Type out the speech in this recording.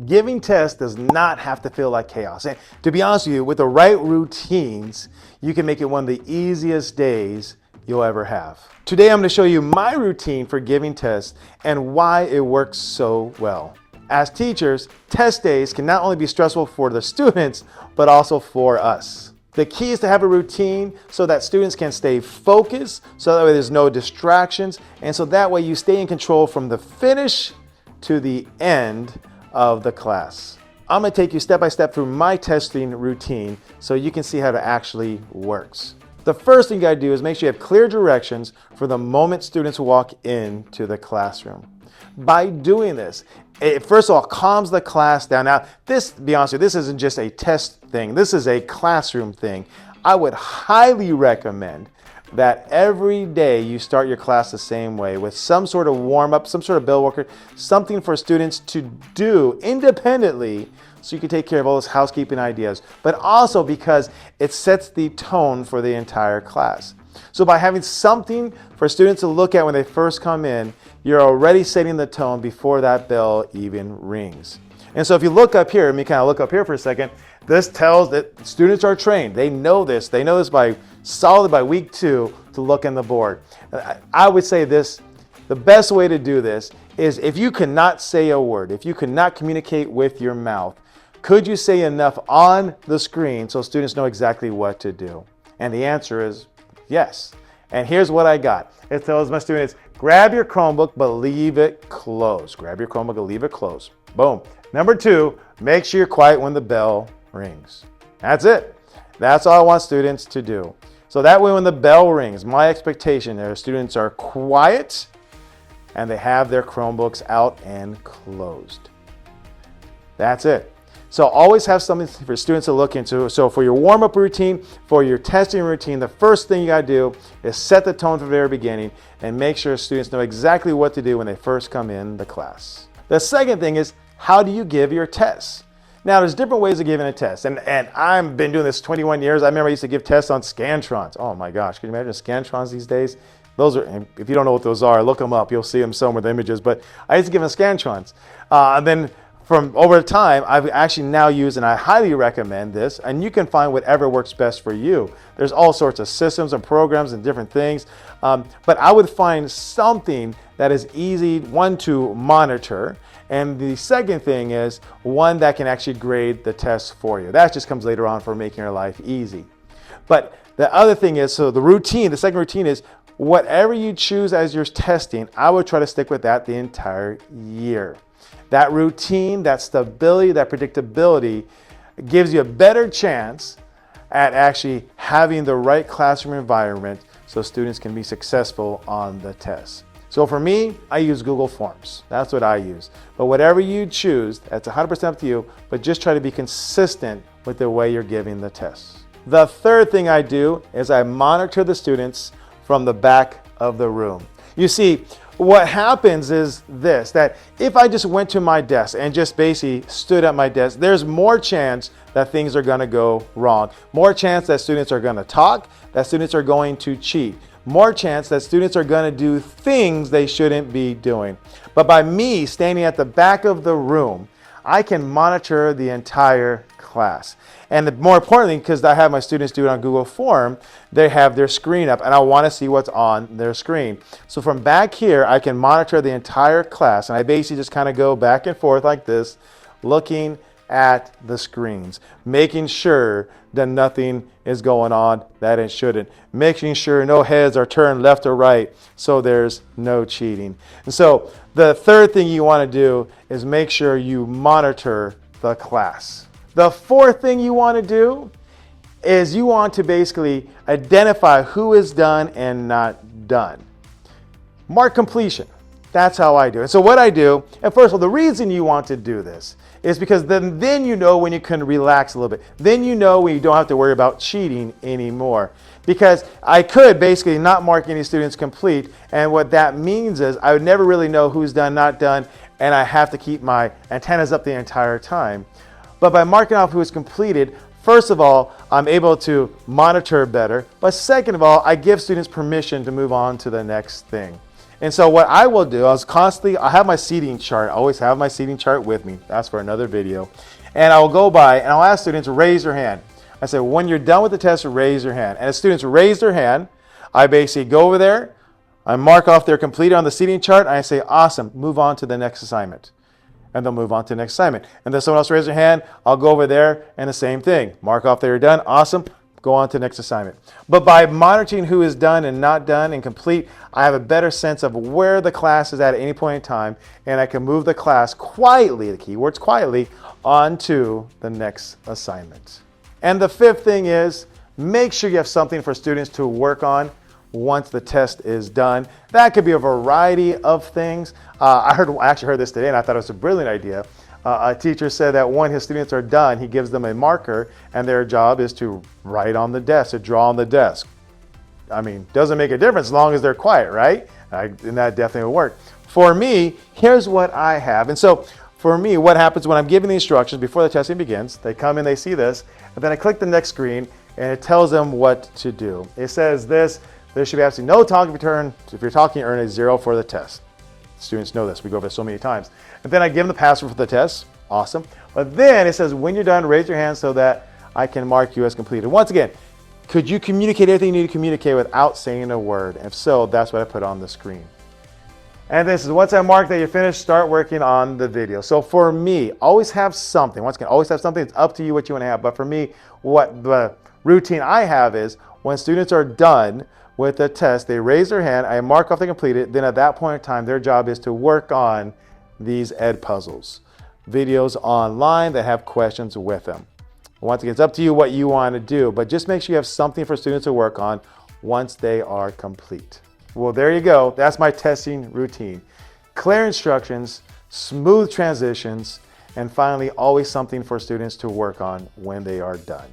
Giving tests does not have to feel like chaos. And to be honest with you, with the right routines, you can make it one of the easiest days you'll ever have. Today, I'm going to show you my routine for giving tests and why it works so well. As teachers, test days can not only be stressful for the students, but also for us. The key is to have a routine so that students can stay focused, so that way there's no distractions, and so that way you stay in control from the finish to the end of the class. I'm going to take you step by step through my testing routine so you can see how it actually works. The first thing you got to do is make sure you have clear directions for the moment students walk into the classroom. By doing this, it first of all calms the class down. Now, to be honest with you, this isn't just a test thing. This is a classroom thing. I would highly recommend that every day you start your class the same way with some sort of warm-up, some sort of bell worker, something for students to do independently so you can take care of all those housekeeping ideas, but also because it sets the tone for the entire class. So by having something for students to look at when they first come in, you're already setting the tone before that bell even rings. And so if you look up here, let me kind of look up here for a second, this tells that students are trained. They know this. They know this solidly by week 2 to look on the board. I would say this, the best way to do this is if you cannot say a word, if you cannot communicate with your mouth, could you say enough on the screen so students know exactly what to do? And the answer is yes. And here's what I got. It tells my students, grab your Chromebook, but leave it closed. Grab your Chromebook and leave it closed. Boom. Number 2, make sure you're quiet when the bell rings. That's it. That's all I want students to do. So that way when the bell rings, my expectation is students are quiet and they have their Chromebooks out and closed. That's it. So always have something for students to look into. So for your warm-up routine, for your testing routine, the first thing you got to do is set the tone from the very beginning and make sure students know exactly what to do when they first come in the class. The second thing is, how do you give your tests? Now, there's different ways of giving a test, and I've been doing this 21 years. I remember I used to give tests on Scantrons. Oh my gosh, can you imagine Scantrons these days? Those are, if you don't know what those are, look them up. You'll see them somewhere, the images. But I used to give them Scantrons. And then from over time, I've actually now used, and I highly recommend this, and you can find whatever works best for you. There's all sorts of systems and programs and different things. But I would find something that is easy, one, to monitor, and the second thing is one that can actually grade the test for you. That just comes later on for making your life easy. But the other thing is, so the routine, the second routine is whatever you choose as your testing, I would try to stick with that the entire year. That routine, that stability, that predictability gives you a better chance at actually having the right classroom environment so students can be successful on the test. So for me, I use Google Forms. That's what I use. But whatever you choose, that's 100% up to you, but just try to be consistent with the way you're giving the tests. The third thing I do is I monitor the students from the back of the room. You see, what happens is this, that if I just went to my desk and just basically stood at my desk, there's more chance that things are going to go wrong. More chance that students are going to talk, that students are going to cheat. More chance that students are going to do things they shouldn't be doing. But by me standing at the back of the room, I can monitor the entire class. And more importantly, because I have my students do it on Google Form, they have their screen up and I want to see what's on their screen. So from back here, I can monitor the entire class, and I basically just kind of go back and forth like this, looking at the screens, making sure that nothing is going on that it shouldn't, making sure no heads are turned left or right so there's no cheating. And so the third thing you want to do is make sure you monitor the class. The fourth thing you want to do is you want to basically identify who is done and not done. Mark completion. That's how I do it. So what I do, and first of all, the reason you want to do this is because then you know when you can relax a little bit. Then you know when you don't have to worry about cheating anymore. Because I could basically not mark any students complete, and what that means is I would never really know who's done, not done, and I have to keep my antennas up the entire time. But by marking off who is completed, first of all, I'm able to monitor better, but second of all, I give students permission to move on to the next thing. And so what I will do is I have my seating chart. I always have my seating chart with me. That's for another video. And I will go by and I'll ask students, raise your hand. I say, when you're done with the test, raise your hand. And as students raise their hand, I basically go over there, I mark off they're completed on the seating chart, and I say, awesome, move on to the next assignment. And they'll move on to the next assignment. And then someone else raises their hand, I'll go over there and the same thing. Mark off they're done, awesome, go on to the next assignment. But by monitoring who is done and not done and complete, I have a better sense of where the class is at any point in time, and I can move the class quietly, the key word's quietly, onto the next assignment. And the fifth thing is, make sure you have something for students to work on once the test is done. That could be a variety of things. I actually heard this today and I thought it was a brilliant idea. A teacher said that when his students are done, he gives them a marker and their job is to write on the desk, to draw on the desk. I mean, doesn't make a difference as long as they're quiet, right? And that definitely will work. For me, here's what I have. And so for me, what happens when I'm giving the instructions before the testing begins, they come in, they see this, and then I click the next screen and it tells them what to do. It says this, there should be absolutely no talking return. If you're talking, earn a 0 for the test. Students know this, we go over this so many times. And then I give them the password for the test, awesome. But then it says, when you're done, raise your hand so that I can mark you as completed. Once again, could you communicate everything you need to communicate without saying a word? If so, that's what I put on the screen. And this is once I mark that you're finished, start working on the video. So for me, always have something. Once again, always have something. It's up to you what you want to have. But for me, what the routine I have is when students are done with the test, they raise their hand, I mark off they completed, then at that point in time, their job is to work on these ed puzzles. Videos online that have questions with them. Once again, it's up to you what you want to do, but just make sure you have something for students to work on once they are complete. Well, there you go. That's my testing routine. Clear instructions, smooth transitions, and finally, always something for students to work on when they are done.